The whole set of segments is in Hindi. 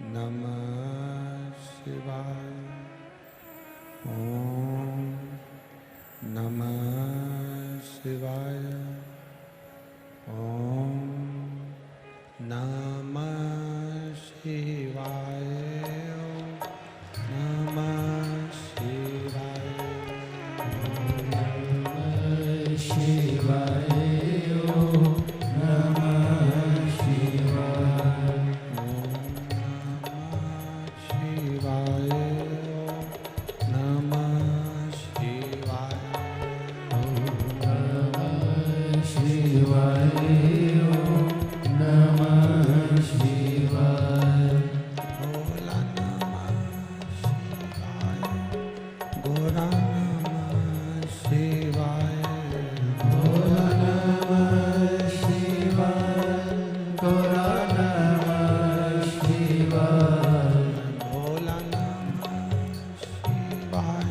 नमः शिवाय। ओम नमः शिवाय। ओम नमः शिवाय। ओम नमः शिवाय। नमः शिवाय। ओम नमः शिवाय। शिवाय। नमः शिवाय। नमः शिवाय। ओम नमः शिवाय। भोला नमः शिवाय। गोरा नमः शिवाय। भोला नमः शिवाय। गोरा नमः शिवाय। भोला नमः शिवाय।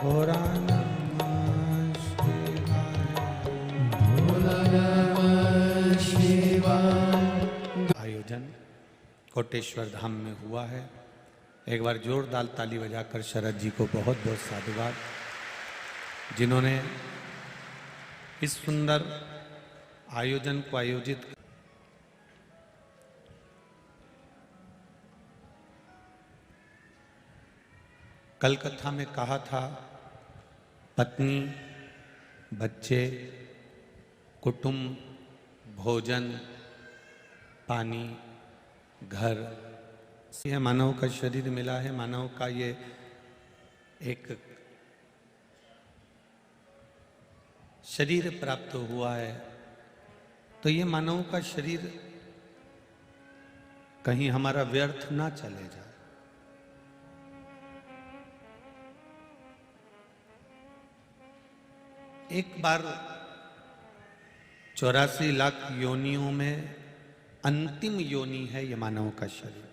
गोरा नमः शिवाय। भोला नमः शिवाय। आयोजन कोटेश्वर धाम में हुआ है। एक बार जोरदार ताली बजाकर शरद जी को बहुत बहुत साधुवाद, जिन्होंने इस सुंदर आयोजन को आयोजित। कल कथा में कहा था, पत्नी, बच्चे, कुटुंब, भोजन, पानी, घर, यह मानव का शरीर मिला है। मानव का ये एक शरीर प्राप्त हुआ है, तो ये मानव का शरीर कहीं हमारा व्यर्थ ना चले जाए। एक बार 84 लाख योनियों में अंतिम योनि है ये मानव का शरीर,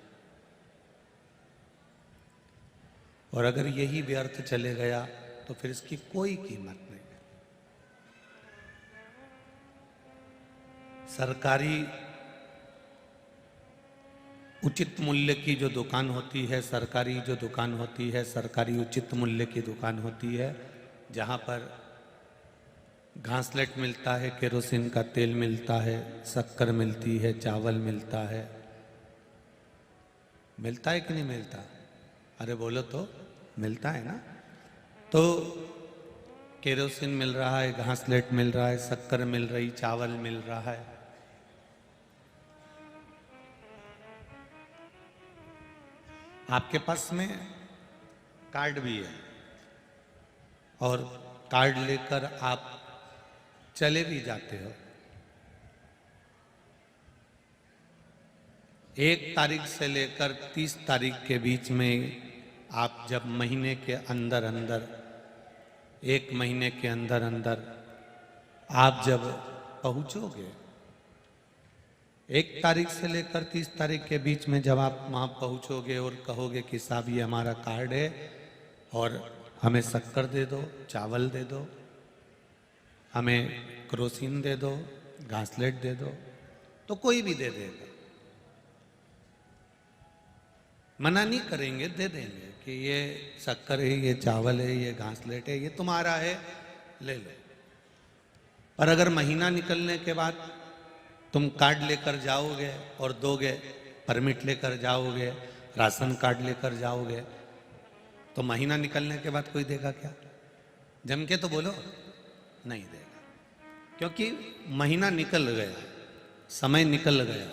और अगर यही व्यर्थ चले गया तो फिर इसकी कोई कीमत नहीं। सरकारी उचित मूल्य की जो दुकान होती है, सरकारी जो दुकान होती है, सरकारी उचित मूल्य की दुकान होती है, जहाँ पर घासलेट मिलता है, केरोसिन का तेल मिलता है, शक्कर मिलती है, चावल मिलता है। मिलता है कि नहीं मिलता? अरे बोलो तो, मिलता है ना। तो केरोसिन मिल रहा है, घासलेट मिल रहा है, शक्कर मिल रही, चावल मिल रहा है। आपके पास में कार्ड भी है, और कार्ड लेकर आप चले भी जाते हो। 1 तारीख से लेकर 30 तारीख के बीच में आप जब महीने के अंदर अंदर, 1 महीने के अंदर अंदर आप जब पहुंचोगे, 1 तारीख से लेकर 30 तारीख के बीच में जब आप वहां पहुंचोगे और कहोगे कि साहब ये हमारा कार्ड है और हमें शक्कर दे दो, चावल दे दो, हमें क्रोसिन दे दो, घासलेट दे दो, तो कोई भी दे देगा। मना नहीं करेंगे, दे देंगे कि ये शक्कर है, ये चावल है, ये घासलेट है, ये तुम्हारा है, ले लो। पर अगर महीना निकलने के बाद तुम कार्ड लेकर जाओगे और दोगे, परमिट लेकर जाओगे, राशन कार्ड लेकर जाओगे, तो महीना निकलने के बाद कोई देगा क्या? जम के तो बोलो, नहीं देगा। क्योंकि महीना निकल गया, समय निकल गया,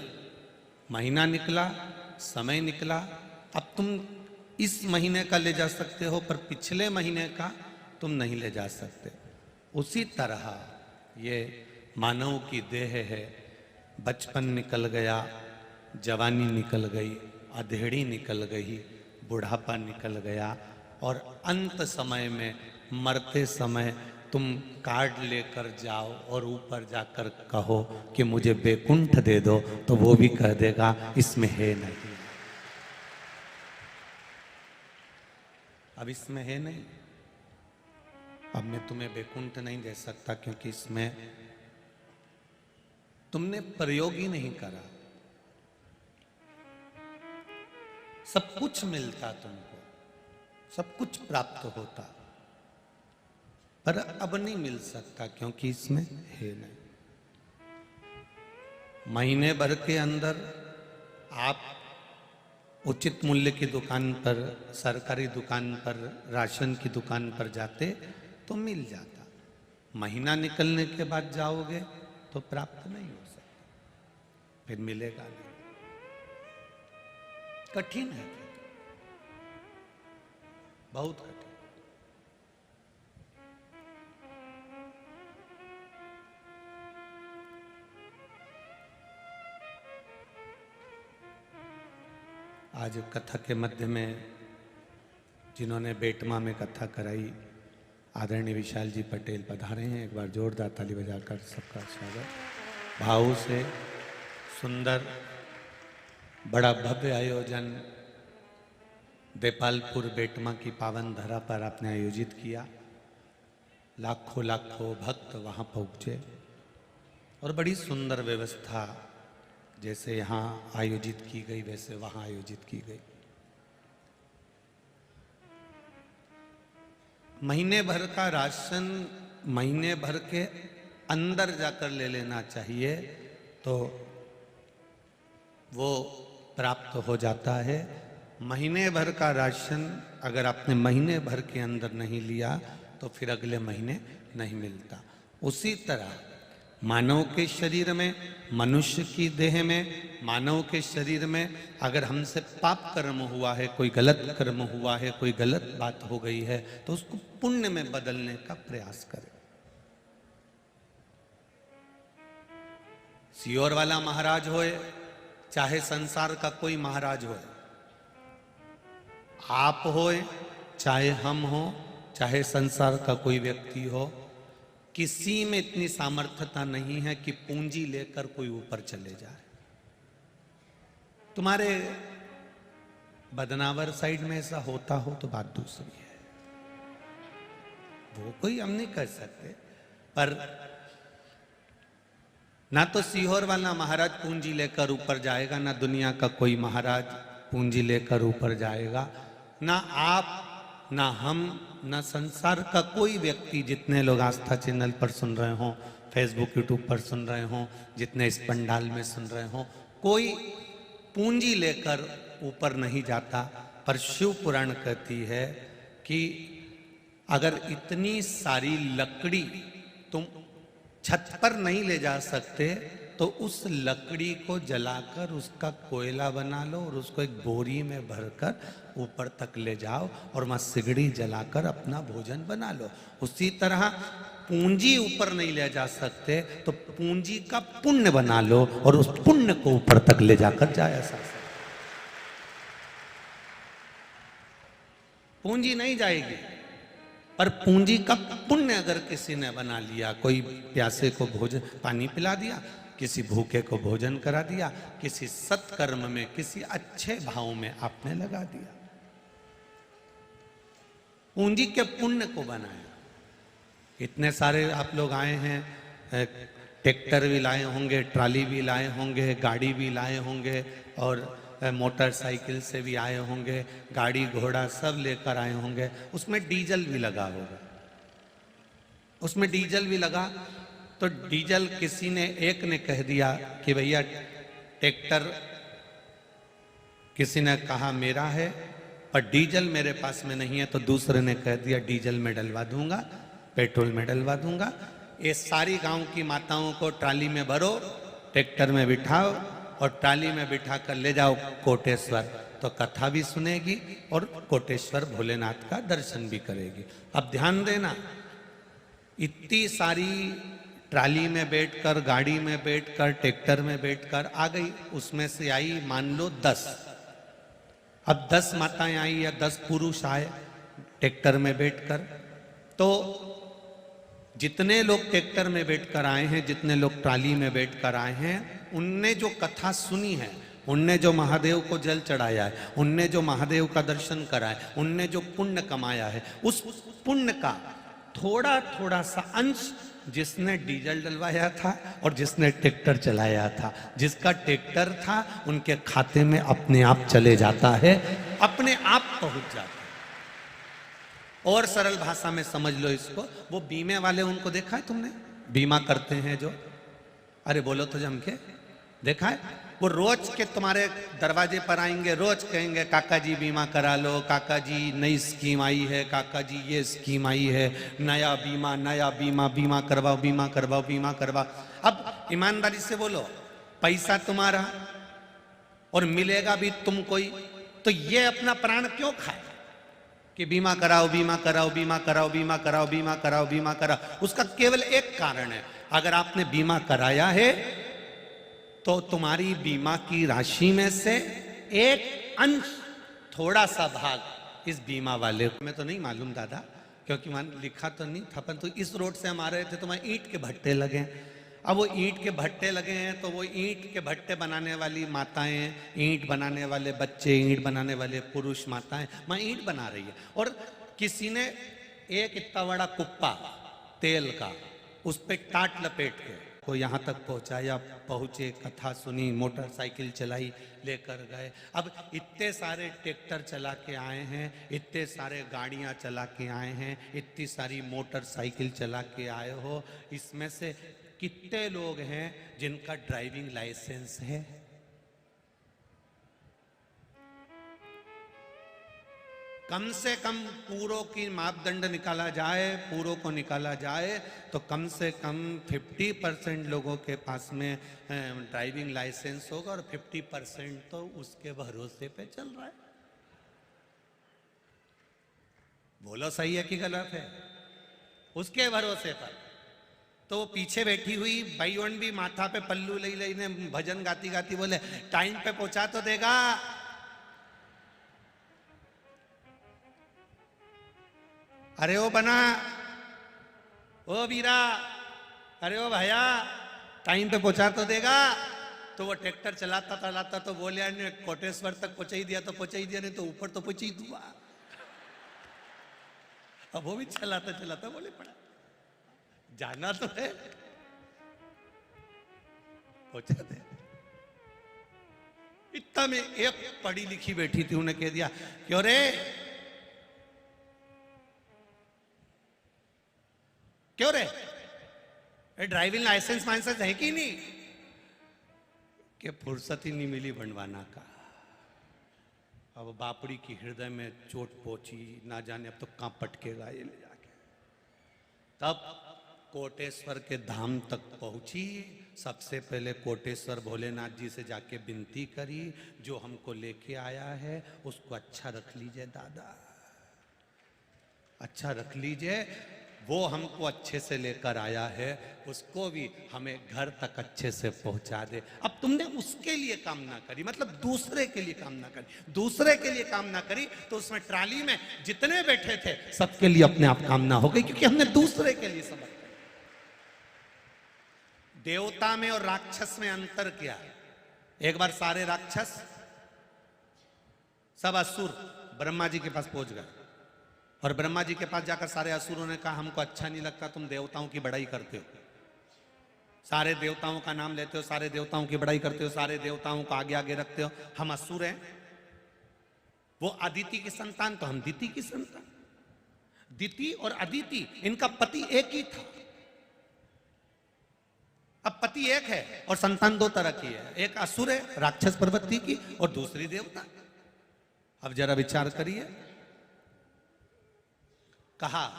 महीना निकला, समय निकला। अब तुम इस महीने का ले जा सकते हो, पर पिछले महीने का तुम नहीं ले जा सकते। उसी तरह ये मानव की देह है। बचपन निकल गया, जवानी निकल गई, अधेड़ी निकल गई, बुढ़ापा निकल गया, और अंत समय में, मरते समय तुम कार्ड लेकर जाओ और ऊपर जाकर कहो कि मुझे बैकुंठ दे दो, तो वो भी कह देगा इसमें है नहीं। अब इसमें है नहीं, अब मैं तुम्हें बैकुंठ नहीं दे सकता, क्योंकि इसमें तुमने प्रयोग ही नहीं करा। सब कुछ मिलता तुमको, सब कुछ प्राप्त होता, पर अब नहीं मिल सकता क्योंकि इसमें है नहीं। महीने भर के अंदर आप उचित मूल्य की दुकान पर, सरकारी दुकान पर, राशन की दुकान पर जाते तो मिल जाता। महीना निकलने के बाद जाओगे तो प्राप्त नहीं हो सकता, फिर मिलेगा नहीं। कठिन है, बहुत कठिन। आज कथा के मध्य में जिन्होंने बेटमा में कथा कराई, आदरणीय विशाल जी पटेल पधारे हैं। एक बार जोरदार ताली बजाकर सबका स्वागत। भाव से सुंदर बड़ा भव्य आयोजन देपालपुर बेटमा की पावन धरा पर आपने आयोजित किया। लाखों लाखों भक्त वहाँ पहुँचे और बड़ी सुंदर व्यवस्था जैसे यहाँ आयोजित की गई वैसे वहाँ आयोजित की गई। महीने भर का राशन महीने भर के अंदर जाकर ले लेना चाहिए तो वो प्राप्त हो जाता है। महीने भर का राशन अगर आपने महीने भर के अंदर नहीं लिया तो फिर अगले महीने नहीं मिलता। उसी तरह मानव के शरीर में, मनुष्य की देह में, मानव के शरीर में अगर हमसे पाप कर्म हुआ है, कोई गलत कर्म हुआ है, कोई गलत बात हो गई है तो उसको पुण्य में बदलने का प्रयास करें। सियोर वाला महाराज होए चाहे संसार का कोई महाराज होए, आप होए चाहे हम हो, चाहे संसार का कोई व्यक्ति हो, किसी में इतनी सामर्थ्यता नहीं है कि पूंजी लेकर कोई ऊपर चले जाए। तुम्हारे बदनावर साइड में ऐसा होता हो तो बात दूसरी है, वो कोई हम नहीं कर सकते। पर ना तो सीहोर वाला महाराज पूंजी लेकर ऊपर जाएगा, ना दुनिया का कोई महाराज पूंजी लेकर ऊपर जाएगा, ना आप, ना हम, ना संसार का कोई व्यक्ति। जितने लोग आस्था चैनल पर सुन रहे हो, फेसबुक यूट्यूब पर सुन रहे हो, जितने इस पंडाल में सुन रहे हो, कोई पूंजी लेकर ऊपर नहीं जाता। पर शिव पुराण कहती है कि अगर इतनी सारी लकड़ी तुम छत पर नहीं ले जा सकते तो उस लकड़ी को जलाकर उसका कोयला बना लो और उसको एक बोरी में भरकर ऊपर तक ले जाओ और वहाँ सिगड़ी जलाकर अपना भोजन बना लो। उसी तरह पूंजी ऊपर नहीं ले जा सकते तो पूंजी का पुण्य बना लो और उस पुण्य को ऊपर तक ले जाकर जाया जा सकता। पूंजी नहीं जाएगी पर पूंजी का पुण्य अगर किसी ने बना लिया, कोई प्यासे को भोजन पानी पिला दिया, किसी भूखे को भोजन करा दिया, किसी सत्कर्म में, किसी अच्छे भाव में आपने लगा दिया, पूंजी के पुण्य को बनाया। इतने सारे आप लोग आए हैं, ट्रैक्टर भी लाए होंगे, ट्राली भी लाए होंगे, गाड़ी भी लाए होंगे और मोटरसाइकिल से भी आए होंगे, गाड़ी घोड़ा सब लेकर आए होंगे। उसमें डीजल भी लगा होगा, उसमें डीजल भी लगा। तो डीजल किसी ने, एक ने कह दिया कि भैया ट्रैक्टर, किसी ने कहा मेरा है पर डीजल मेरे पास में नहीं है, तो दूसरे ने कह दिया डीजल में डलवा दूंगा, पेट्रोल में डलवा दूंगा। ये सारी गांव की माताओं को ट्राली में भरो, ट्रैक्टर में बिठाओ और ट्राली में बिठा कर ले जाओ कोटेश्वर, तो कथा भी सुनेगी और कोटेश्वर भोलेनाथ का दर्शन भी करेगी। अब ध्यान देना, इतनी सारी ट्राली में बैठकर, गाड़ी में बैठकर, ट्रैक्टर में बैठकर आ गई, उसमें से आई मान लो 10। अब 10 माताएं आई या 10 पुरुष आए ट्रैक्टर में बैठकर, तो जितने लोग ट्रैक्टर में बैठकर आए हैं, जितने लोग ट्राली में बैठकर आए हैं, उनने जो कथा सुनी है, उनने जो महादेव को जल चढ़ाया है, उनने जो महादेव का दर्शन करा है, उनने जो पुण्य कमाया है, उस पुण्य का थोड़ा थोड़ा सा अंश जिसने डीजल डलवाया था और जिसने ट्रैक्टर चलाया था। जिसका ट्रैक्टर था उनके खाते में अपने आप चले जाता है, अपने आप पहुंच जाता है। और सरल भाषा में समझ लो इसको, वो बीमे वाले उनको देखा है तुमने, बीमा करते हैं जो, अरे बोलो तो जम के, देखा है? वो रोज के तुम्हारे दरवाजे पर आएंगे, रोज कहेंगे काका जी बीमा करा लो, काका जी नई स्कीम आई है, काका जी ये स्कीम आई है, नया बीमा बीमा करवाओ, बीमा करवाओ, बीमा करवाओ। अब ईमानदारी से बोलो, पैसा तुम्हारा और मिलेगा भी तुम कोई, तो ये अपना प्राण क्यों खाए कि बीमा कराओ, बीमा कराओ, बीमा कराओ, बीमा कराओ, बीमा कराओ, बीमा कराओ? उसका केवल एक कारण है, अगर आपने बीमा कराया है तो तुम्हारी बीमा की राशि में से एक अंश, थोड़ा सा भाग इस बीमा वाले को, मैं तो नहीं मालूम दादा, क्योंकि मान लिखा तो नहीं था, पर तो इस रोड से हम आ रहे थे तो वहाँ ईंट के भट्टे लगे हैं। अब वो ईंट के भट्टे लगे हैं तो वो ईंट के भट्टे बनाने वाली माताएं, ईंट बनाने वाले बच्चे, ईंट बनाने वाले पुरुष माताएं वहाँ ईंट बना रही है, और किसी ने एक इतना बड़ा कुप्पा तेल का उस पर टाट लपेट के को यहाँ तक पहुँचाया, पहुँचे, कथा सुनी, मोटरसाइकिल चलाई, लेकर गए। अब इतने सारे ट्रैक्टर चला के आए हैं, इतने सारे गाड़ियाँ चला के आए हैं, इतनी सारी मोटरसाइकिल चला के आए हो, इसमें से कितने लोग हैं जिनका ड्राइविंग लाइसेंस है? कम से कम पूरों की मापदंड निकाला जाए, पूरों को निकाला जाए तो कम से कम 50% लोगों के पास में ड्राइविंग लाइसेंस होगा, और 50% तो उसके भरोसे पे चल रहा है। बोलो सही है कि गलत है? उसके भरोसे पर। तो वो पीछे बैठी हुई भाईवन भी माथा पे पल्लू ले लेने भजन गाती गाती बोले, टाइम पे पहुंचा तो देगा? अरे ओ बना, ओ वीरा, अरे ओ भैया, टाइम पे पहुंचा तो देगा? तो वो ट्रैक्टर चलाता चलाता तो बोले, कोटेश्वर तक पहुंचा ही दिया तो पहुंचा ही दिया, नहीं तो ऊपर तो पहुंचा ही दूंगा। अब वो भी चलाता चलाता बोले पड़ा, जाना तो है, पहुंचा दे। इतना में एक पढ़ी लिखी बैठी थी, उन्हें कह दिया, क्यों रे, क्यों रे, ड्राइविंग लाइसेंस वाइसेंस है कि नहीं? कि फुर्सत ही नहीं मिली बनवाना का। अब बापड़ी की हृदय में चोट पहुंची, ना जाने अब तो कहां पटकेगा ये ले जाके। तब कोटेश्वर के धाम तक पहुंची। सबसे पहले कोटेश्वर भोलेनाथ जी से जाके विनती करी, जो हमको लेके आया है उसको अच्छा रख लीजिए दादा, अच्छा रख लीजिए। वो हमको अच्छे से लेकर आया है, उसको भी हमें घर तक अच्छे से पहुंचा दे। अब तुमने उसके लिए कामना करी, मतलब दूसरे के लिए कामना करी, दूसरे के लिए कामना करी तो उसमें ट्राली में जितने बैठे थे सबके लिए अपने आप कामना हो गई, क्योंकि हमने दूसरे के लिए समर्पण। देवता में और राक्षस में अंतर क्या है? एक बार सारे राक्षस, सब असुर ब्रह्मा जी के पास पहुंच गए, और ब्रह्मा जी के पास जाकर सारे असुरों ने कहा, हमको अच्छा नहीं लगता तुम देवताओं की बड़ाई करते हो, सारे देवताओं का नाम लेते हो, सारे देवताओं की बड़ाई करते हो, सारे देवताओं को आगे आगे रखते हो, हम असुर हैं। वो अदिति की संतान तो हम दिति की संतान। दिति और अदिति इनका पति एक ही था। अब पति एक है और संतान दो तरह की है, एक असुर है राक्षस प्रवृत्ति की और दूसरी देवता। अब जरा विचार करिए, कहा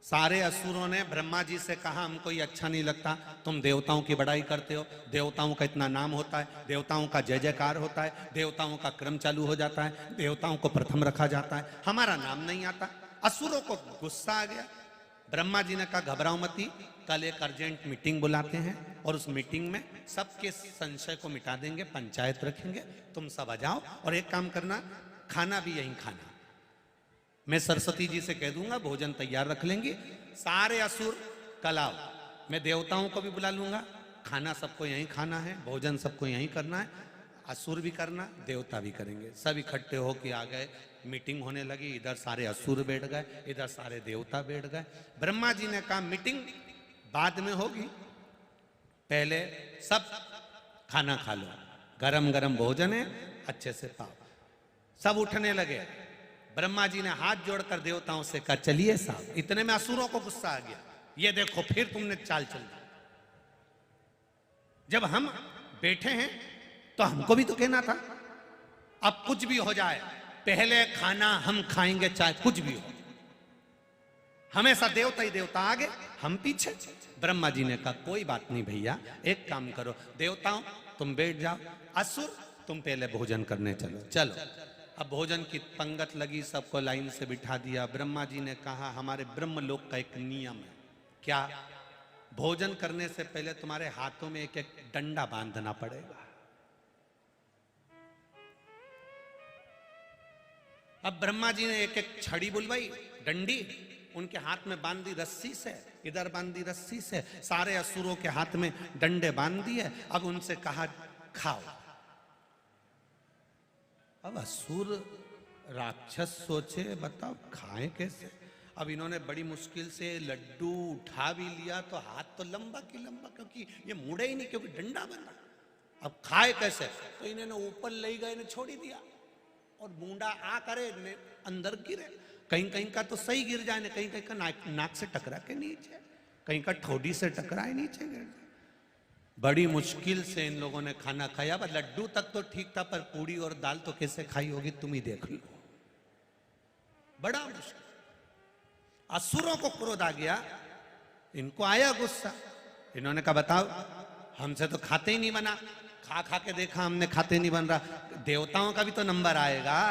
सारे असुरों ने ब्रह्मा जी से कहा, हमको ये अच्छा नहीं लगता, तुम देवताओं की बड़ाई करते हो, देवताओं का इतना नाम होता है, देवताओं का जय जयकार होता है, देवताओं का क्रम चालू हो जाता है, देवताओं को प्रथम रखा जाता है, हमारा नाम नहीं आता। असुरों को गुस्सा आ गया। ब्रह्मा जी ने कहा, घबराओ मती, कल एक अर्जेंट मीटिंग बुलाते हैं और उस मीटिंग में सबके संशय को मिटा देंगे, पंचायत रखेंगे, तुम सब आ जाओ और एक काम करना, खाना भी यहीं खाना, मैं सरस्वती जी से कह दूंगा भोजन तैयार रख लेंगे, सारे असुर कल आओ, मैं देवताओं को भी बुला लूंगा, खाना सबको यहीं खाना है, भोजन सबको यहीं करना है, असुर भी करना, देवता भी करेंगे। सब इकट्ठे होके आ गए, मीटिंग होने लगी, इधर सारे असुर बैठ गए, इधर सारे देवता बैठ गए। ब्रह्मा जी ने कहा, मीटिंग बाद में होगी, पहले सब खाना खा लो, गरम गरम भोजन है, अच्छे से पाओ। सब उठने लगे। ब्रह्मा जी ने हाथ जोड़कर देवताओं से कहा चलिए साहब। इतने में असुरों को गुस्सा आ गया, ये देखो फिर तुमने चाल चल दी। जब हम बैठे हैं तो हमको भी तो कहना था। अब कुछ भी हो जाए, पहले खाना हम खाएंगे, चाहे कुछ भी हो। हमेशा देवता ही देवता आगे, हम पीछे। ब्रह्मा जी ने कहा कोई बात नहीं भैया, एक काम करो, देवताओं तुम बैठ जाओ, असुर तुम पहले भोजन करने चलो। चलो, अब भोजन की पंगत लगी, सबको लाइन से बिठा दिया। ब्रह्मा जी ने कहा हमारे ब्रह्मलोक का एक नियम है। क्या? भोजन करने से पहले तुम्हारे हाथों में एक एक डंडा बांधना पड़ेगा। अब ब्रह्मा जी ने एक एक छड़ी बुलवाई, डंडी उनके हाथ में बांध दी रस्सी से, इधर बांध दी रस्सी से, सारे असुरों के हाथ में डंडे बांध दिए। अब उनसे कहा खाओ। अब असुर राक्षस सोचे बताओ खाएं कैसे। अब इन्होंने बड़ी मुश्किल से लड्डू उठा भी लिया तो हाथ तो लंबा की लंबा, क्योंकि ये मुड़े ही नहीं, क्योंकि डंडा बना। अब खाए कैसे? तो इन्होंने ऊपर ले गए, इन्हें छोड़ ही दिया और बूंदा आ करे अंदर गिरे। कहीं कहीं का तो सही गिर जाए, कहीं कहीं का नाक से टकरा के नीचे, कहीं का ठोडी से टकराए नीचे गिर जाए। बड़ी मुश्किल से इन लोगों ने खाना खाया। पर लड्डू तक तो ठीक था, पर पूड़ी और दाल तो कैसे खाई होगी तुम ही देख लो। बड़ा मुश्किल। असुरों को क्रोध आ गया, इनको आया गुस्सा। इन्होंने कहा बताओ, हमसे तो खाते ही नहीं बना, खा खा के देखा हमने, खाते नहीं बन रहा। देवताओं का भी तो नंबर आएगा,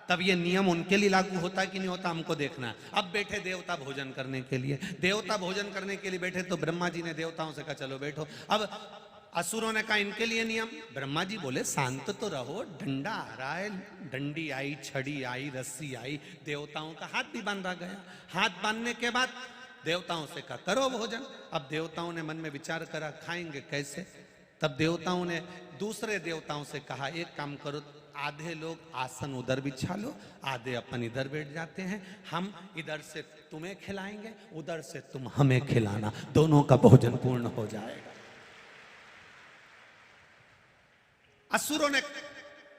तब ये नियम उनके लिए लागू होता है कि नहीं होता, हमको देखना है। अब बैठे देवता भोजन करने के लिए, देवता भोजन करने के लिए बैठे तो ब्रह्मा जी ने देवताओं से कहा चलो बैठो। अब असुरों ने कहा इनके लिए नियम। ब्रह्मा जी बोले शांत तो रहो, डंडा आ रहा है, डंडी आई, छड़ी आई, रस्सी आई, देवताओं का हाथ भी बांधा गया। हाथ बांधने के बाद देवताओं से कहा करो भोजन। अब देवताओं ने मन में विचार करा खाएंगे कैसे। तब देवताओं ने दूसरे देवताओं से कहा एक काम करो, आधे लोग आसन उधर बिछा लो, आधे अपन इधर बैठ जाते हैं, हम इधर से तुम्हें खिलाएंगे, उधर से तुम हमें खिलाना, दोनों का भोजन पूर्ण हो जाएगा। असुरों ने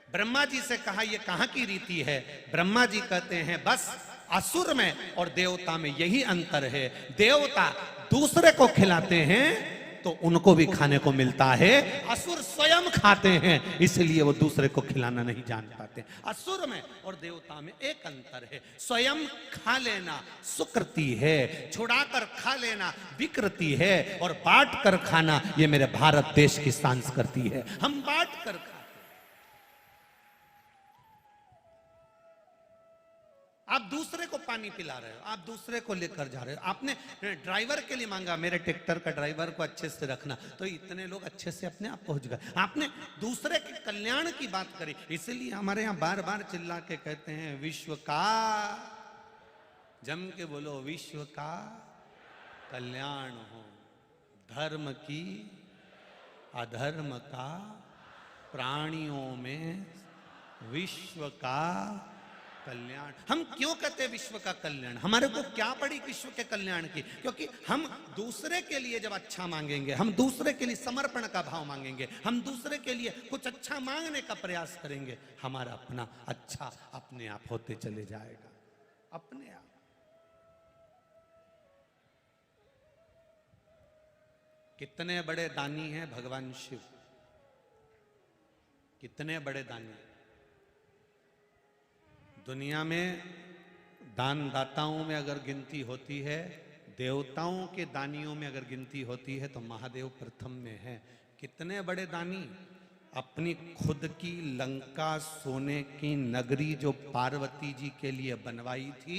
ब्रह्मा जी से कहा ये कहां की रीति है। ब्रह्मा जी कहते हैं बस असुर में और देवता में यही अंतर है, देवता दूसरे को खिलाते हैं तो उनको भी खाने को मिलता है, असुर स्वयं खाते हैं इसलिए वो दूसरे को खिलाना नहीं जान पाते। असुर में और देवता में एक अंतर है, स्वयं खा लेना सुकृति है, छुड़ाकर खा लेना विकृति है, और बांट कर खाना ये मेरे भारत देश की संस्कृति है। हम बांट कर खाते। आप दूसरे को पानी पिला रहे हो, आप दूसरे को लेकर जा रहे हो, आपने ड्राइवर के लिए मांगा मेरे ट्रैक्टर का ड्राइवर को अच्छे से रखना, तो इतने लोग अच्छे से अपने आप पहुंच गए। आपने दूसरे के कल्याण की बात करी, इसलिए हमारे यहाँ बार बार चिल्ला के कहते हैं विश्व का, जम के बोलो विश्व का कल्याण हो, धर्म की अधर्म का, प्राणियों में विश्व का कल्याण। हम क्यों कहते हैं विश्व का कल्याण? हमारे को क्या पड़ी विश्व के कल्याण की? क्योंकि हम दूसरे के लिए जब अच्छा मांगेंगे, हम दूसरे के लिए समर्पण का भाव मांगेंगे, हम दूसरे के लिए कुछ अच्छा मांगने का प्रयास करेंगे, हमारा अपना अच्छा अपने आप होते चले जाएगा, अपने आप। कितने बड़े दानी हैं भगवान शिव, कितने बड़े दानी। दुनिया में दानदाताओं में अगर गिनती होती है, देवताओं के दानियों में अगर गिनती होती है, तो महादेव प्रथम में है। कितने बड़े दानी। अपनी खुद की लंका सोने की नगरी जो पार्वती जी के लिए बनवाई थी,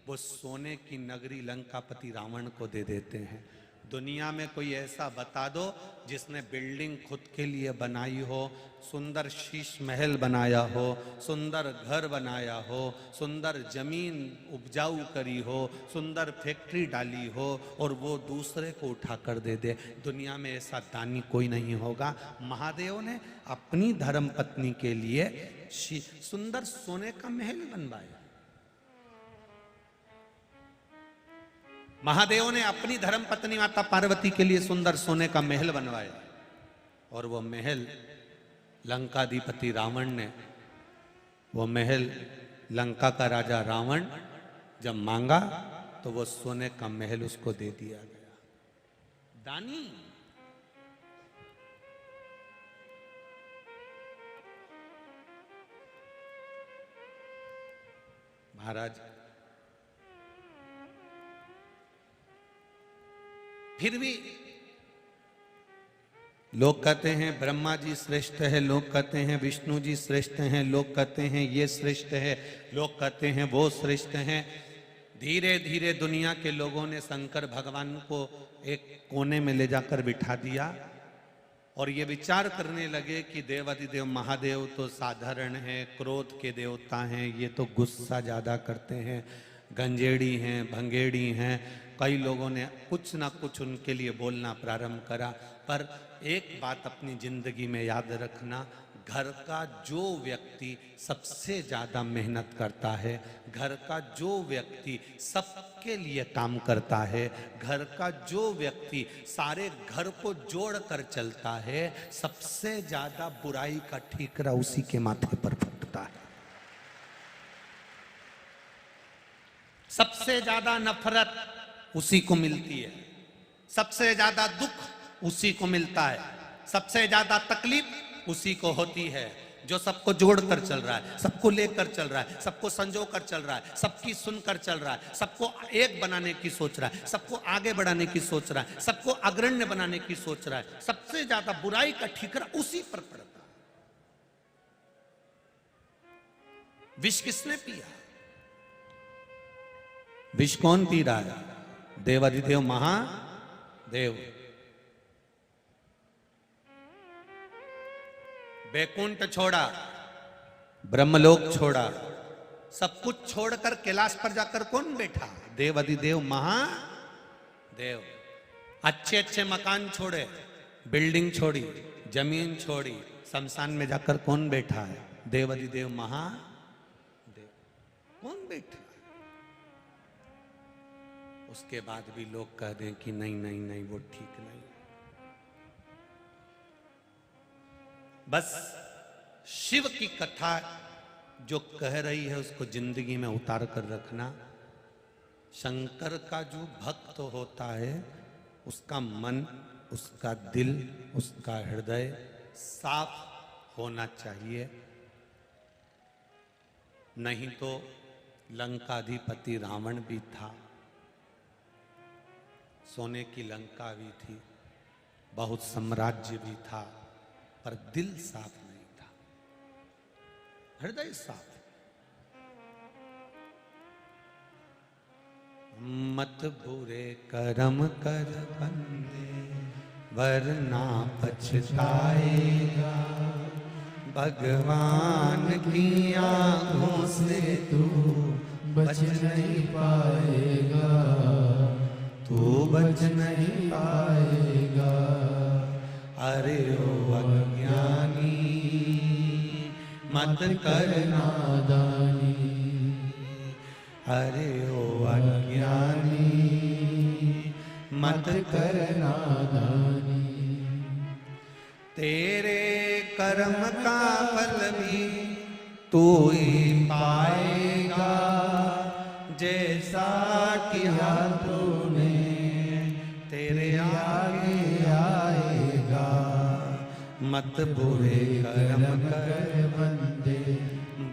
वो सोने की नगरी लंकापति रावण को दे देते हैं। दुनिया में कोई ऐसा बता दो जिसने बिल्डिंग खुद के लिए बनाई हो, सुंदर शीश महल बनाया हो, सुंदर घर बनाया हो, सुंदर जमीन उपजाऊ करी हो, सुंदर फैक्ट्री डाली हो, और वो दूसरे को उठा कर दे दे। दुनिया में ऐसा दानी कोई नहीं होगा। महादेव ने अपनी धर्म पत्नी के लिए सुंदर सोने का महल बनवाया। महादेव ने अपनी धर्म पत्नी माता पार्वती के लिए सुंदर सोने का महल बनवाया और वो महल लंकाधिपति रावण ने, वो महल लंका का राजा रावण जब मांगा तो वो सोने का महल उसको दे दिया गया। दानी महाराज, फिर भी लोग कहते हैं ब्रह्मा जी श्रेष्ठ है, लोग कहते हैं विष्णु जी श्रेष्ठ हैं, लोग कहते हैं ये श्रेष्ठ है, लोग कहते हैं वो श्रेष्ठ हैं। धीरे धीरे दुनिया के लोगों ने शंकर भगवान को एक कोने में ले जाकर बिठा दिया और ये विचार करने लगे कि देवाधिदेव महादेव तो साधारण है, क्रोध के देवता हैं, ये तो गुस्सा ज्यादा करते हैं, गंजेड़ी हैं, भंगेड़ी हैं। कई लोगों ने कुछ ना कुछ उनके लिए बोलना प्रारंभ करा। पर एक बात अपनी जिंदगी में याद रखना, घर का जो व्यक्ति सबसे ज्यादा मेहनत करता है, घर का जो व्यक्ति सबके लिए काम करता है, घर का जो व्यक्ति सारे घर को जोड़ कर चलता है, सबसे ज्यादा बुराई का ठीकरा उसी के माथे पर फटता है। सबसे ज्यादा नफरत उसी को मिलती है, सबसे ज्यादा दुख उसी को मिलता है, सबसे ज्यादा तकलीफ उसी को होती है। जो सबको जोड़कर चल रहा है, सबको लेकर चल रहा है, सबको संजो कर चल रहा है, सबकी सुनकर चल रहा है, सबको एक बनाने की सोच रहा है, सबको आगे बढ़ाने की सोच रहा है, सबको अग्रण्य बनाने की सोच रहा है, सबसे ज्यादा बुराई का ठीकरा उसी पर पड़ता है। विष किसने पिया? विष कौन पी रहा है? देवाधिदेव महादेव। बैकुंठ छोड़ा, ब्रह्मलोक छोड़ा, सब कुछ छोड़कर कैलाश पर जाकर कौन बैठा? देवाधिदेव महादेव। अच्छे अच्छे मकान छोड़े, बिल्डिंग छोड़ी, जमीन छोड़ी, शमशान में जाकर कौन बैठा है? देवाधिदेव महादेव। कौन बैठा? उसके बाद भी लोग कह दें कि नहीं नहीं नहीं वो ठीक नहीं। बस शिव की कथा जो कह रही है उसको जिंदगी में उतार कर रखना। शंकर का जो भक्त होता है उसका मन, उसका दिल, उसका हृदय साफ होना चाहिए, नहीं तो लंकाधिपति रावण भी था, सोने की लंका भी थी, बहुत साम्राज्य भी था, पर दिल साफ नहीं था, हृदय साफ। मत बुरे कर्म कर बंदे वरना पछताएगा, भगवान की आंखों से तू बच नहीं पाएगा, तू बच नहीं पाएगा। अरे ओ अज्ञानी मत कर नादानी, अरे ओ अज्ञानी मत कर नादानी। तेरे कर्म का फल भी तू ही पाएगा, जैसा किया तूने तेरे आगे आएगा। मत बुरे कर्म कर बंदे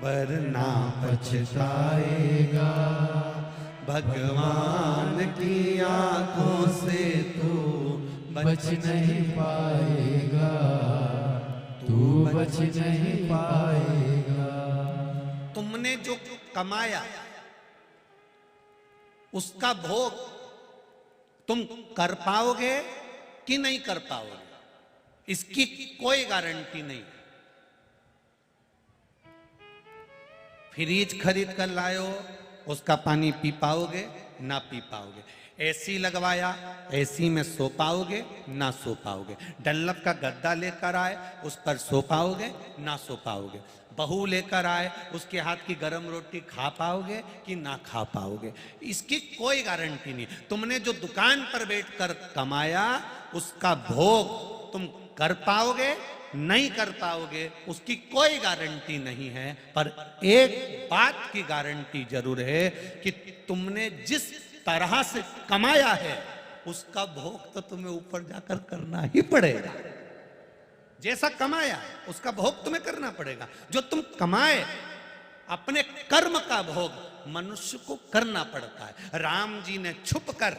वरना पछताएगा, भगवान की आंखों से तू बच नहीं पाएगा, तू बच नहीं पाएगा। तुमने जो कमाया उसका भोग तुम कर पाओगे कि नहीं कर पाओगे, इसकी कोई गारंटी नहीं। फ्रिज खरीद कर लाए हो, उसका पानी पी पाओगे? ना पी पाओगे। एसी लगवाया, एसी में सो पाओगे ना सो पाओगे। डनलप का गद्दा लेकर आए, उस पर सो पाओगे ना सो पाओगे। बहू लेकर आए, उसके हाथ की गरम रोटी खा पाओगे कि ना खा पाओगे, इसकी कोई गारंटी नहीं। तुमने जो दुकान पर बैठकर कमाया उसका भोग तुम कर पाओगे नहीं कर पाओगे, उसकी कोई गारंटी नहीं है। पर एक बात की गारंटी जरूर है कि तुमने जिस तरह से कमाया है उसका भोग तो तुम्हें ऊपर जाकर करना ही पड़ेगा। जैसा कमाया उसका भोग तुम्हें करना पड़ेगा। जो तुम कमाए अपने कर्म का भोग मनुष्य को करना पड़ता है। राम जी ने छुप कर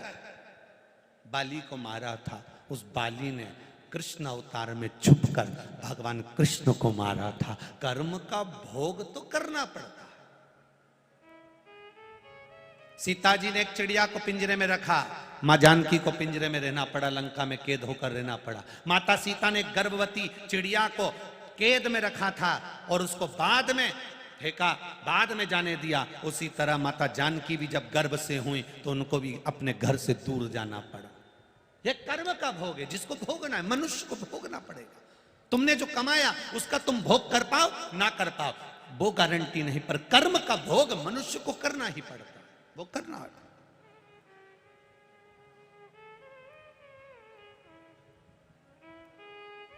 बाली को मारा था, उस बाली ने कृष्ण अवतार में छुपकर भगवान कृष्ण को मारा था। कर्म का भोग तो करना पड़ता है। सीता जी ने एक चिड़िया को पिंजरे में रखा, मां जानकी को पिंजरे में रहना पड़ा, लंका में कैद होकर रहना पड़ा। माता सीता ने गर्भवती चिड़िया को कैद में रखा था और उसको बाद में फेंका, बाद में जाने दिया। उसी तरह माता जानकी भी जब गर्भ से हुई तो उनको भी अपने घर से दूर जाना पड़ा। यह कर्म का भोग है जिसको भोगना है, मनुष्य को भोगना पड़ेगा। तुमने जो कमाया उसका तुम भोग कर पाओ ना कर पाओ वो गारंटी नहीं, पर कर्म का भोग मनुष्य को करना ही पड़ता है, वो करना है।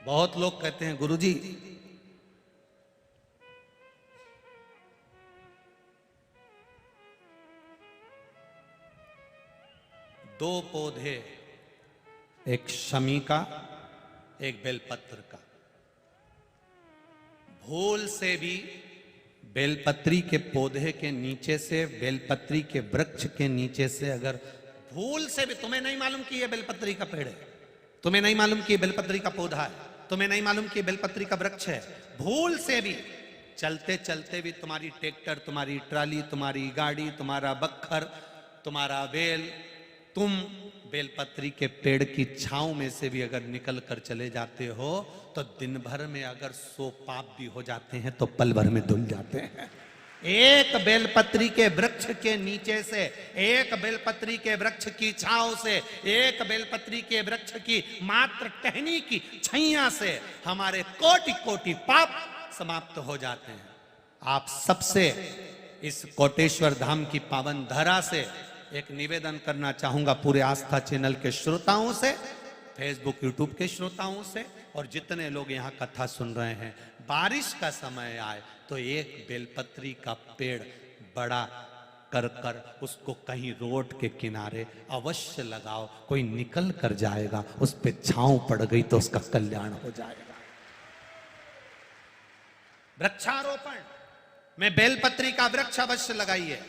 बहुत लोग कहते हैं गुरुजी दो पौधे, एक शमी का एक बेलपत्र का, भूल से भी बेलपत्री के पौधे के नीचे से, बेलपत्री के वृक्ष के नीचे से अगर भूल से भी, तुम्हें नहीं मालूम कि यह बेलपत्री का पेड़ है, तुम्हें नहीं मालूम कि यह बेलपत्री का पौधा है, तुम्हें नहीं मालूम कि यह बेलपत्री का वृक्ष है, भूल से भी चलते चलते भी तुम्हारी ट्रैक्टर, तुम्हारी ट्राली, तुम्हारी गाड़ी, तुम्हारा बखर, तुम्हारा बेल, तुम बेलपत्री के पेड़ की छांव में से भी अगर निकल कर चले जाते हो तो दिन भर में अगर 100 पाप भी हो जाते हैं तो पल भर में धुल जाते हैं। एक बेलपत्री के वृक्ष के नीचे से, एक बेलपत्री के वृक्ष की छांव से, एक बेलपत्री के वृक्ष की मात्र टहनी की छैया से हमारे कोटि कोटि पाप समाप्त हो जाते हैं। आप सबसे इस कोटेश्वर धाम की पावन धरा से एक निवेदन करना चाहूंगा, पूरे आस्था चैनल के श्रोताओं से, फेसबुक यूट्यूब के श्रोताओं से, और जितने लोग यहाँ कथा सुन रहे हैं, बारिश का समय आए तो एक बेलपत्री का पेड़ बड़ा कर कर उसको कहीं रोड के किनारे अवश्य लगाओ। कोई निकल कर जाएगा, उस पे छांव पड़ गई तो उसका कल्याण हो जाएगा। वृक्षारोपण में बेलपत्री का वृक्ष अवश्य लगाइए।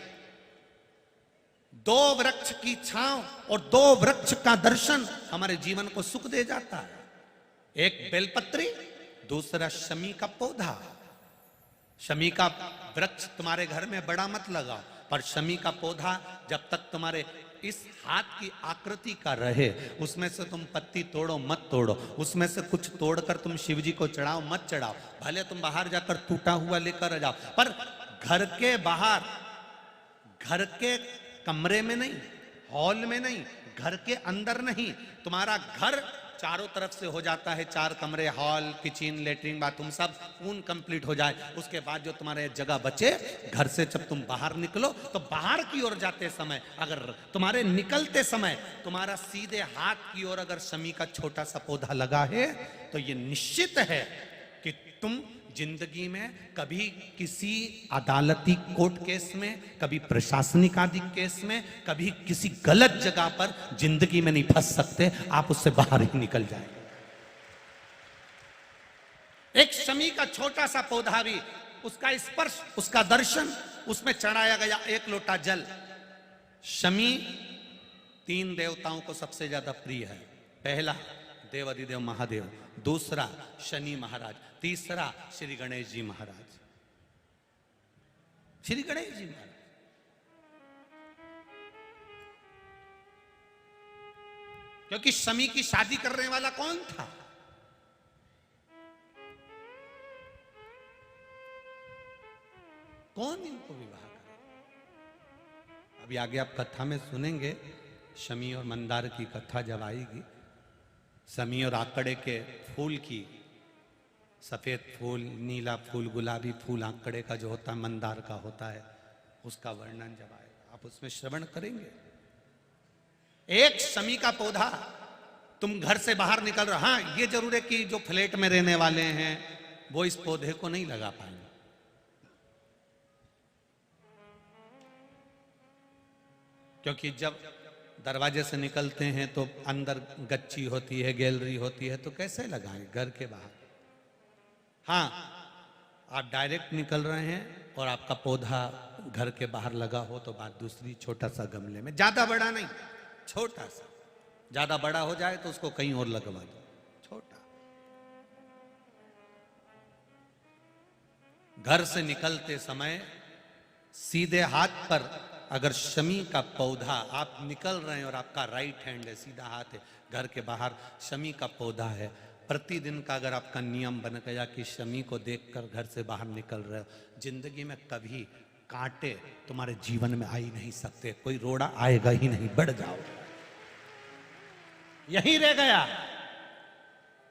2 वृक्ष की छांव और 2 वृक्ष का दर्शन हमारे जीवन को सुख दे जाता है। एक बेलपत्री, दूसरा शमी का पौधा। शमी का वृक्ष तुम्हारे घर में बड़ा मत लगाओ, पर शमी का पौधा जब तक तुम्हारे इस हाथ की आकृति का रहे, उसमें से तुम पत्ती तोड़ो मत तोड़ो, उसमें से कुछ तोड़कर तुम शिव जी को चढ़ाओ मत चढ़ाओ। भले तुम बाहर जाकर टूटा हुआ लेकर आ जाओ, पर घर के बाहर, घर के कमरे में नहीं, हॉल में नहीं, घर के अंदर नहीं। तुम्हारा घर चारों तरफ से हो जाता है, 4 कमरे, हॉल, किचन, लेटरिन, बाथरूम सब पूर्ण कंप्लीट हो जाए, उसके बाद जो तुम्हारे जगह बचे, घर से जब तुम बाहर निकलो तो बाहर की ओर जाते समय, अगर तुम्हारे निकलते समय तुम्हारा सीधे हाथ की ओर अगर शमी का छोटा सा पौधा लगा है तो ये निश्चित है कि तुम जिंदगी में कभी किसी अदालती कोर्ट केस में, कभी प्रशासनिक आदि केस में, कभी किसी गलत जगह पर जिंदगी में नहीं फंस सकते, आप उससे बाहर ही निकल जाएंगे। एक शमी का छोटा सा पौधा भी, उसका स्पर्श, उसका दर्शन, उसमें चढ़ाया गया 1 लोटा जल। शमी 3 देवताओं को सबसे ज्यादा प्रिय है। पहला देवाधिदेव महादेव, दूसरा शनि महाराज, तीसरा श्री गणेश जी महाराज। श्री गणेश जी महाराज क्योंकि शमी की शादी करने वाला कौन था? कौन इनको विवाह करे? अभी आगे आप कथा में सुनेंगे, शमी और मंदार की कथा जब आएगी, शमी और आकड़े के फूल की, सफेद फूल, नीला फूल, गुलाबी फूल आकड़े का जो होता है, मंदार का होता है, उसका वर्णन जब आएगा आप उसमें श्रवण करेंगे। एक शमी का पौधा, तुम घर से बाहर निकल रहे, हाँ ये जरूर है कि जो फ्लैट में रहने वाले हैं वो इस पौधे को नहीं लगा पाएंगे, क्योंकि जब दरवाजे से निकलते हैं तो अंदर गच्ची होती है, गैलरी होती है, तो कैसे लगाएं घर के बाहर। हाँ, आप डायरेक्ट निकल रहे हैं और आपका पौधा घर के बाहर लगा हो तो बात दूसरी, छोटा सा गमले में, ज्यादा बड़ा नहीं, छोटा सा। ज्यादा बड़ा हो जाए तो उसको कहीं और लगवा दो, छोटा। घर से निकलते समय सीधे हाथ पर अगर शमी का पौधा, आप निकल रहे हैं और आपका राइट हैंड है, सीधा हाथ है, घर के बाहर शमी का पौधा है, प्रतिदिन का अगर आपका नियम बन गया कि शमी को देखकर घर से बाहर निकल रहे हो, जिंदगी में कभी कांटे तुम्हारे जीवन में आ ही नहीं सकते, कोई रोड़ा आएगा ही नहीं, बढ़ जाओ। यही रह गया।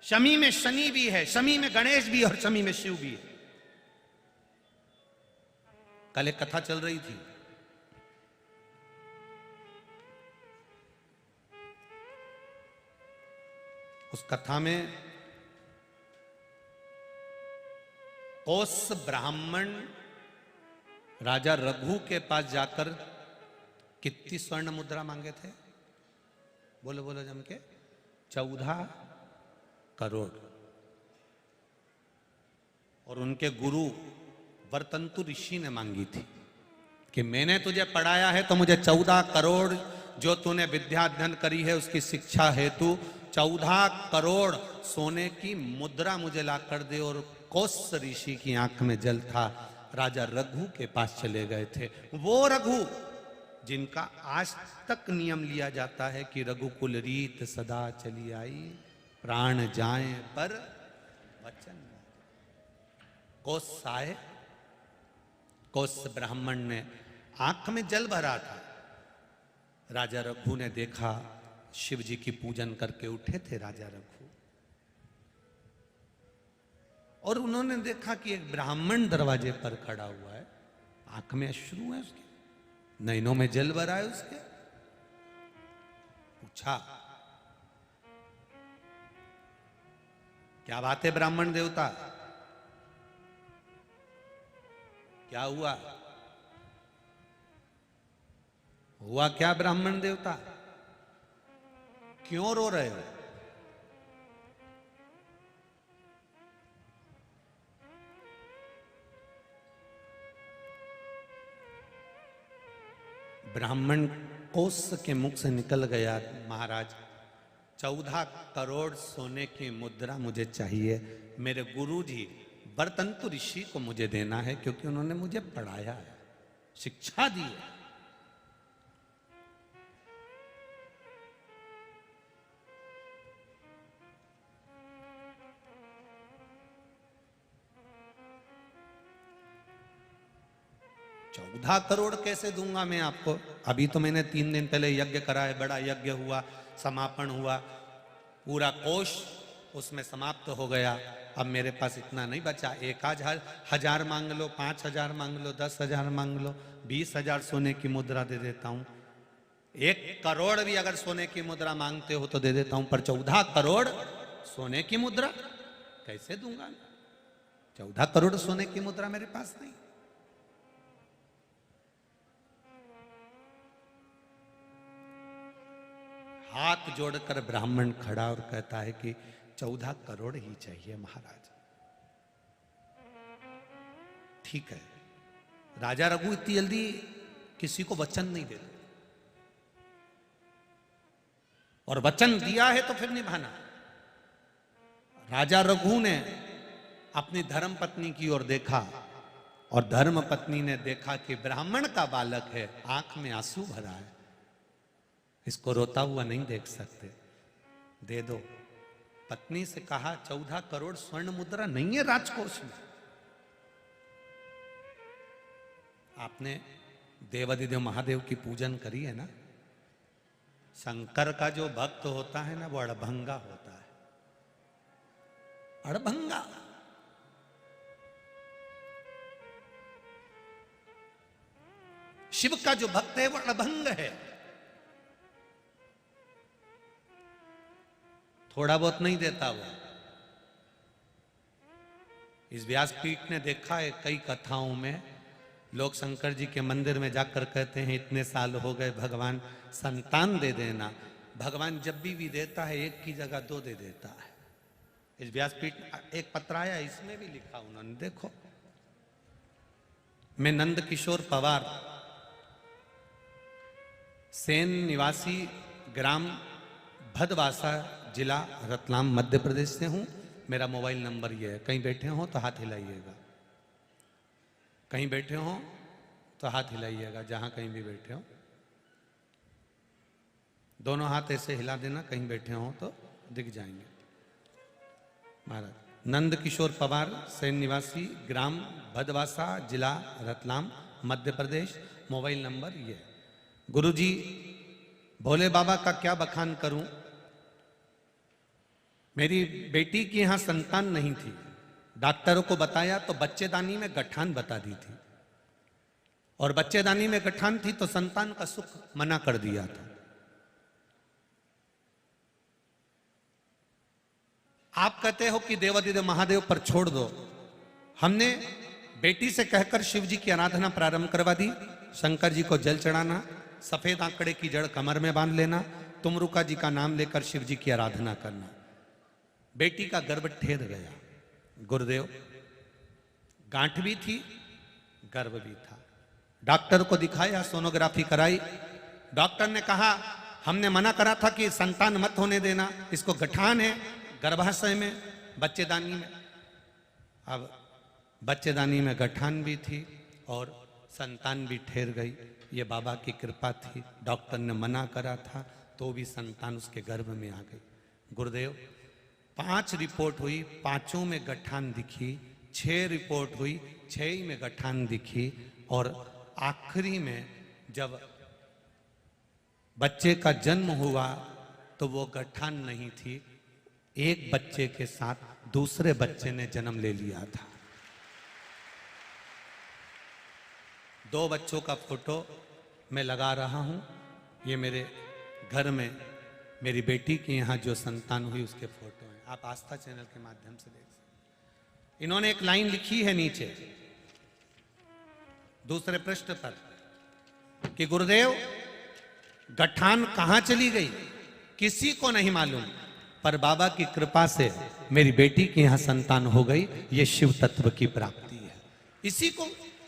शमी में शनि भी है, शमी में गणेश भी और शमी में शिव भी है। कल एक कथा चल रही थी, उस कथा में कौस ब्राह्मण राजा रघु के पास जाकर कितनी स्वर्ण मुद्रा मांगे थे? बोलो बोलो जम के, 14 करोड़। और उनके गुरु वर्तंतु ऋषि ने मांगी थी कि मैंने तुझे पढ़ाया है तो मुझे 14 करोड़, जो तूने विद्या अध्ययन करी है उसकी शिक्षा हेतु 14 करोड़ सोने की मुद्रा मुझे ला कर दे। और कौस ऋषि की आंख में जल था, राजा रघु के पास चले गए थे। वो रघु जिनका आज तक नियम लिया जाता है कि रघुकुल रीत सदा चली आई, प्राण जाए पर वचन। कौस आए, कौस ब्राह्मण ने आंख में जल भरा था। राजा रघु ने देखा, शिव जी की पूजन करके उठे थे राजा रघु, और उन्होंने देखा कि एक ब्राह्मण दरवाजे पर खड़ा हुआ है, आंख में अश्रु है उसके, नैनों में जल भरा है उसके। पूछा, क्या बात है ब्राह्मण देवता, क्या हुआ? हुआ क्या ब्राह्मण देवता, क्यों रो रहे हो? ब्राह्मण कौस के मुख से निकल गया, महाराज 14 करोड़ सोने की मुद्रा मुझे चाहिए, मेरे गुरुजी वर्तंतु ऋषि को मुझे देना है, क्योंकि उन्होंने मुझे पढ़ाया है, शिक्षा दी है। ₹14 करोड़ कैसे दूंगा मैं आपको? अभी तो मैंने 3 दिन पहले यज्ञ करा है, बड़ा यज्ञ हुआ, समापन हुआ, पूरा कोष उसमें समाप्त हो गया। अब मेरे पास इतना नहीं बचा। 1,000 मांग लो, 5,000 मांग लो, 10,000 मांग लो, 20,000 सोने की मुद्रा दे देता हूं। 1 करोड़ भी अगर सोने की मुद्रा मांगते हो तो दे देता हूं, पर 14 करोड़ सोने की मुद्रा कैसे दूंगा? 14 करोड़ सोने की मुद्रा मेरे पास नहीं। हाथ जोड़कर ब्राह्मण खड़ा और कहता है कि 14 करोड़ ही चाहिए महाराज। ठीक है, राजा रघु इतनी जल्दी किसी को वचन नहीं देते, और वचन दिया है तो फिर निभाना। राजा रघु ने अपनी धर्म पत्नी की ओर देखा, और धर्म पत्नी ने देखा कि ब्राह्मण का बालक है, आंख में आंसू भरा है, इसको रोता हुआ नहीं देख सकते, दे दो। पत्नी से कहा, 14 करोड़ स्वर्ण मुद्रा नहीं है राजकोष में। आपने देवादिदेव महादेव की पूजन करी है ना। शंकर का जो भक्त होता है ना वो अड़भंगा होता है, अड़भंगा। शिव का जो भक्त है वो अड़भंग है, थोड़ा बहुत नहीं देता वो। इस व्यासपीठ ने देखा है कई कथाओं में लोग शंकर जी के मंदिर में जाकर कहते हैं इतने साल हो गए भगवान संतान दे देना। भगवान जब भी देता है एक की जगह दो दे देता है। इस व्यासपीठ एक पत्र आया, इसमें भी लिखा उन्होंने, देखो। मैं नंद किशोर पवार, सेन निवासी, ग्राम भदवासा, जिला रतलाम, मध्य प्रदेश से हूं। मेरा मोबाइल नंबर ये है। कहीं बैठे हो तो हाथ हिलाइएगा, कहीं बैठे हो तो हाथ हिलाइएगा, जहां कहीं भी बैठे हो दोनों हाथ ऐसे हिला देना, कहीं बैठे हो तो दिख जाएंगे। महाराज नंद किशोर पवार, सेन निवासी, ग्राम भदवासा, जिला रतलाम, मध्य प्रदेश। मोबाइल नंबर ये है। गुरुजी, भोले बाबा का क्या बखान करूं। मेरी बेटी की यहां संतान नहीं थी, डॉक्टरों को बताया तो बच्चेदानी में गठान बता दी थी, और बच्चेदानी में गठान थी तो संतान का सुख मना कर दिया था। आप कहते हो कि देवादिदेव महादेव पर छोड़ दो। हमने बेटी से कहकर शिव जी की आराधना प्रारंभ करवा दी। शंकर जी को जल चढ़ाना, सफेद आंकड़े की जड़ कमर में बांध लेना, तुमरुका जी का नाम लेकर शिव जी की आराधना करना। बेटी का गर्भ ठेर गया। गुरुदेव, गांठ भी थी, गर्भ भी था। डॉक्टर को दिखाया, सोनोग्राफी कराई। डॉक्टर ने कहा हमने मना करा था कि संतान मत होने देना, इसको गठान है गर्भाशय में, बच्चेदानी में। अब बच्चेदानी में गठान भी थी और संतान भी ठहर गई। ये बाबा की कृपा थी। डॉक्टर ने मना करा था तो भी संतान उसके गर्भ में आ गई। गुरुदेव, 5 रिपोर्ट हुई, 5 में गठान दिखी। 6 रिपोर्ट हुई, 6 में गठान दिखी। और आखिरी में जब बच्चे का जन्म हुआ तो वो गठान नहीं थी, एक बच्चे के साथ दूसरे बच्चे ने जन्म ले लिया था। 2 बच्चों का फोटो मैं लगा रहा हूं। ये मेरे घर में मेरी बेटी के यहाँ जो संतान हुई उसके फोटो हैं। आप आस्था चैनल के माध्यम से देख सकते। इन्होंने एक लाइन लिखी है नीचे दूसरे पृष्ठ पर कि गुरुदेव, गठान कहां चली गई किसी को नहीं मालूम, पर बाबा की कृपा से मेरी बेटी के यहां संतान हो गई। ये शिव तत्व की प्राप्ति है। इसी को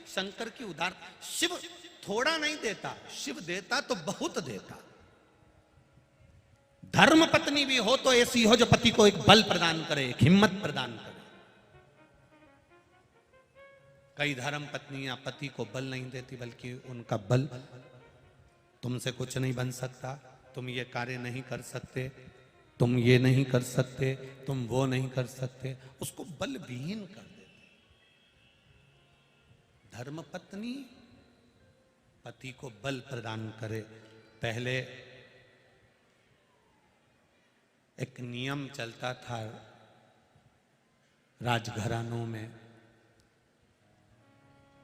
शंकर की उदार। शिव थोड़ा नहीं देता, शिव देता तो बहुत देता। धर्म पत्नी भी हो तो ऐसी हो जो पति को एक बल प्रदान करे, एक हिम्मत प्रदान करे। कई धर्म पत्नियां पति को बल नहीं देती, बल्कि उनका बल, तुमसे कुछ नहीं बन सकता, तुम ये कार्य नहीं कर सकते, तुम ये नहीं कर सकते, तुम वो नहीं कर सकते, उसको बल विहीन कर देते। धर्म पत्नी पति को बल प्रदान करे। पहले एक नियम चलता था राजघरानों में,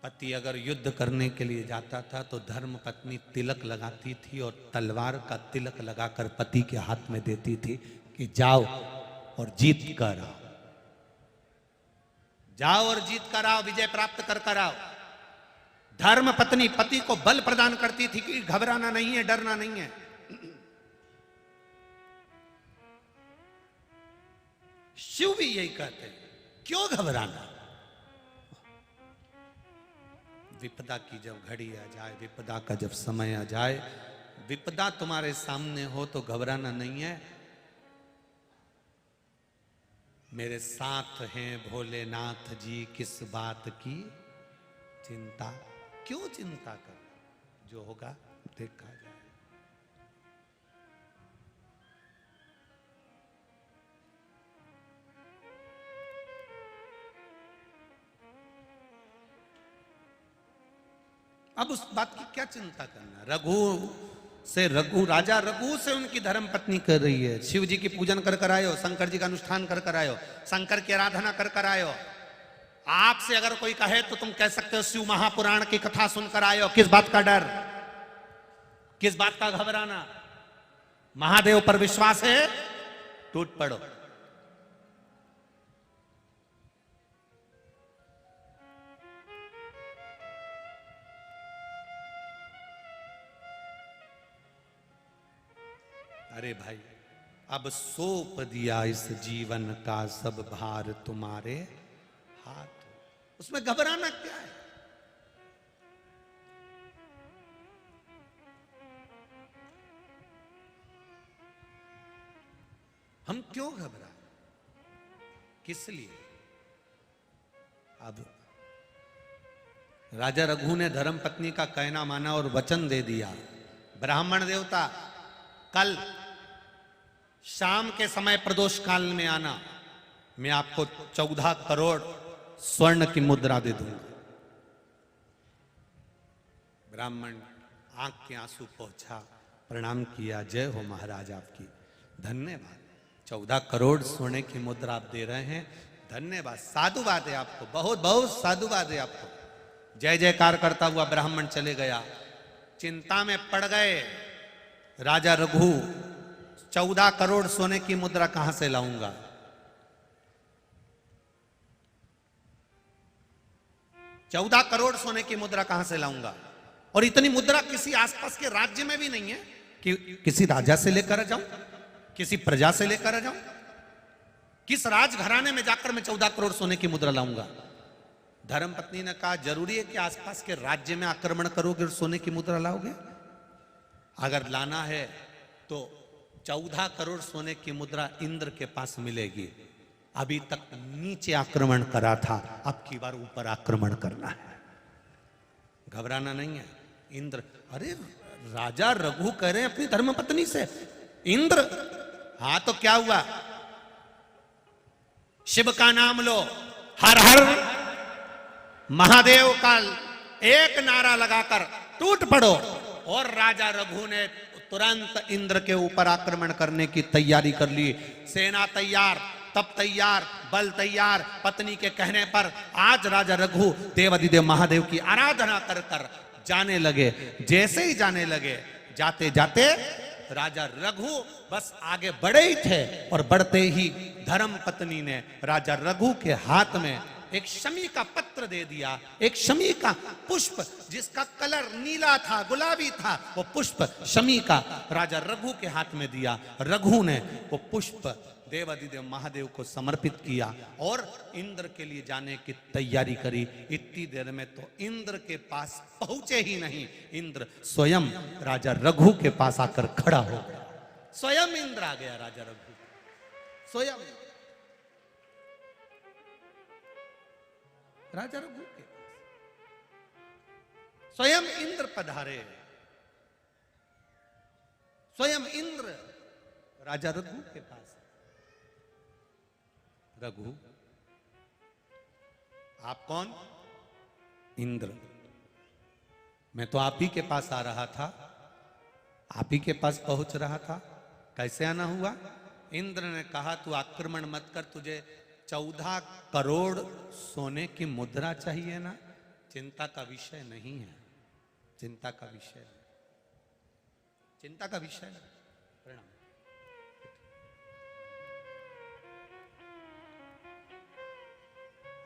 पति अगर युद्ध करने के लिए जाता था तो धर्म पत्नी तिलक लगाती थी और तलवार का तिलक लगाकर पति के हाथ में देती थी कि जाओ और जीत कर आओ, जाओ और जीत कर आओ, विजय प्राप्त कर आओ। धर्म पत्नी पति को बल प्रदान करती थी कि घबराना नहीं है, डरना नहीं है। शिव भी यही कहते हैं, क्यों घबराना। विपदा की जब घड़ी आ जाए, विपदा का जब समय आ जाए, विपदा तुम्हारे सामने हो तो घबराना नहीं है। मेरे साथ हैं भोलेनाथ जी, किस बात की चिंता। क्यों चिंता कर, जो होगा देखा जाए। अब उस बात की क्या चिंता करना। राजा रघु से उनकी धर्म पत्नी कर रही है। शिव जी की पूजन कर कर आयो, शंकर जी का अनुष्ठान कर कर आयो, शंकर की आराधना कर कर आयो। आपसे अगर कोई कहे तो तुम कह सकते हो शिव महापुराण की कथा सुनकर आयो। किस बात का डर, किस बात का घबराना। महादेव पर विश्वास है, टूट पड़ो। अरे भाई, अब सौंप दिया इस जीवन का सब भार तुम्हारे हाथ, उसमें घबराना क्या है। हम क्यों घबराए, किस लिए। अब राजा रघु ने धर्म पत्नी का कहना माना और वचन दे दिया। ब्राह्मण देवता, कल शाम के समय प्रदोष काल में आना, मैं आपको 14 करोड़ स्वर्ण की मुद्रा दे दूंगा। ब्राह्मण आंख के आंसू पहुंचा, प्रणाम किया। जय हो महाराज आपकी, धन्यवाद। 14 करोड़ सोने की मुद्रा आप दे रहे हैं, धन्यवाद, साधुवाद है आपको, बहुत बहुत साधुवाद है आपको। जय जयकार करता हुआ ब्राह्मण चले गया। चिंता में पड़ गए राजा रघु, 14 करोड़ सोने की मुद्रा कहां से लाऊंगा। चौदह करोड़ सोने की मुद्रा कहां से लाऊंगा, और इतनी मुद्रा किसी आसपास के राज्य में भी नहीं है कि किसी राजा से लेकर आ जाऊं, किसी प्रजा से लेकर आ जाऊं। किस राजघराने में जाकर मैं 14 करोड़ सोने की मुद्रा लाऊंगा। धर्मपत्नी ने कहा, जरूरी है कि आसपास के राज्य में आक्रमण करोगे और सोने की मुद्रा लाओगे। अगर लाना है तो 14 करोड़ सोने की मुद्रा इंद्र के पास मिलेगी। अभी तक नीचे आक्रमण करा था, अब की बार ऊपर आक्रमण करना है। घबराना नहीं है। इंद्र, अरे राजा रघु कह रहे हैं अपनी धर्मपत्नी से, इंद्र, हाँ तो क्या हुआ, शिव का नाम लो, हर हर महादेव का एक नारा लगाकर टूट पड़ो। और राजा रघु ने तुरंत इंद्र के ऊपर आक्रमण करने की तैयारी कर ली। सेना तैयार, तब तैयार, बल तैयार। पत्नी के कहने पर आज राजा रघु देवाधिदेव महादेव की आराधना कर कर जाने लगे। जैसे ही जाने लगे, जाते जाते राजा रघु बस आगे बढ़े ही थे, और बढ़ते ही धर्म पत्नी ने राजा रघु के हाथ में एक शमी का पत्र दे दिया। एक शमी का पुष्प जिसका कलर नीला था, गुलाबी था, वो पुष्प शमी का राजा रघु के हाथ में दिया। रघु ने वो पुष्प देवाधिदेव महादेव को समर्पित किया और इंद्र के लिए जाने की तैयारी करी। इतनी देर में तो इंद्र के पास पहुंचे ही नहीं, इंद्र स्वयं राजा रघु के पास आकर खड़ा हो गया। स्वयं इंद्र आ गया राजा रघु, स्वयं राजा रघु के स्वयं इंद्र पधारे। स्वयं इंद्र राजा रघु के पास। रघु, आप कौन? इंद्र। मैं तो आप ही के पास आ रहा था, आप ही के पास पहुंच रहा था। कैसे आना हुआ? इंद्र ने कहा, तू आक्रमण मत कर, तुझे 14 करोड़ सोने की मुद्रा चाहिए ना। चिंता का विषय नहीं है, चिंता का विषय, चिंता का विषय नहीं। प्रणाम।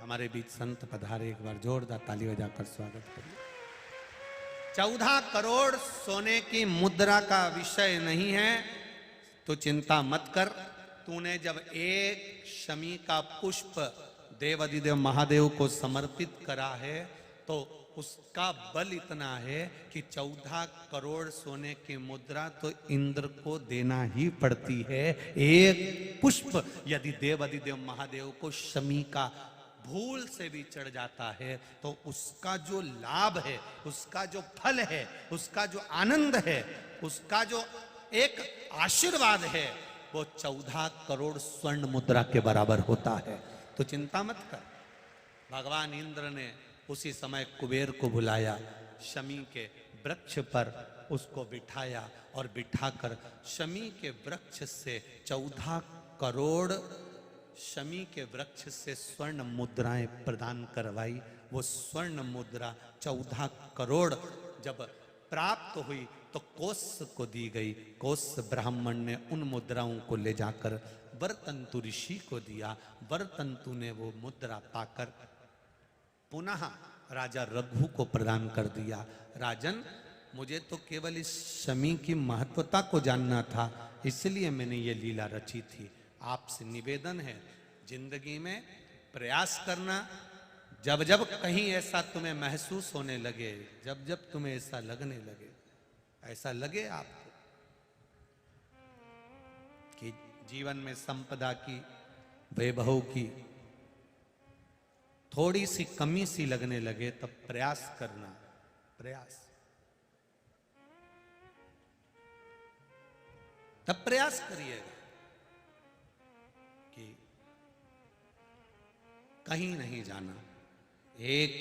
हमारे बीच संत पधारे, एक बार जोरदार ताली बजाकर स्वागत करिए। 14 करोड़ सोने की मुद्रा का विषय नहीं है तो चिंता मत कर। तूने जब एक शमी का पुष्प देवाधिदेव महादेव को समर्पित करा है तो उसका बल इतना है कि 14 करोड़ सोने की मुद्रा तो इंद्र को देना ही पड़ती है। एक पुष्प यदि देवाधिदेव महादेव को शमी का भूल से भी चढ़ जाता है तो उसका जो लाभ है, उसका जो फल है, उसका जो आनंद है, उसका जो एक आशीर्वाद है, वो 14 करोड़ स्वर्ण मुद्रा के बराबर होता है। तो चिंता मत कर। भगवान इंद्र ने उसी समय कुबेर को बुलाया, शमी के वृक्ष पर उसको बिठाया और बिठाकर शमी के वृक्ष से 14 करोड़ शमी के वृक्ष से स्वर्ण मुद्राएं प्रदान करवाई। वो स्वर्ण मुद्रा 14 करोड़ जब प्राप्त हुई तो कोस को दी गई। कोस ब्राह्मण ने उन मुद्राओं को ले जाकर वरतंतु ऋषि को दिया। वरतंतु ने वो मुद्रा पाकर पुनः राजा रघु को प्रदान कर दिया। राजन, मुझे तो केवल इस शमी की महत्वता को जानना था, इसलिए मैंने ये लीला रची थी। आपसे निवेदन है, जिंदगी में प्रयास करना, जब जब कहीं ऐसा तुम्हें महसूस होने लगे, जब जब तुम्हें ऐसा लगने लगे, ऐसा लगे आपको कि जीवन में संपदा की, वैभव की थोड़ी सी कमी सी लगने लगे, तब प्रयास करना। प्रयास, तब प्रयास करिएगा कि कहीं नहीं जाना। एक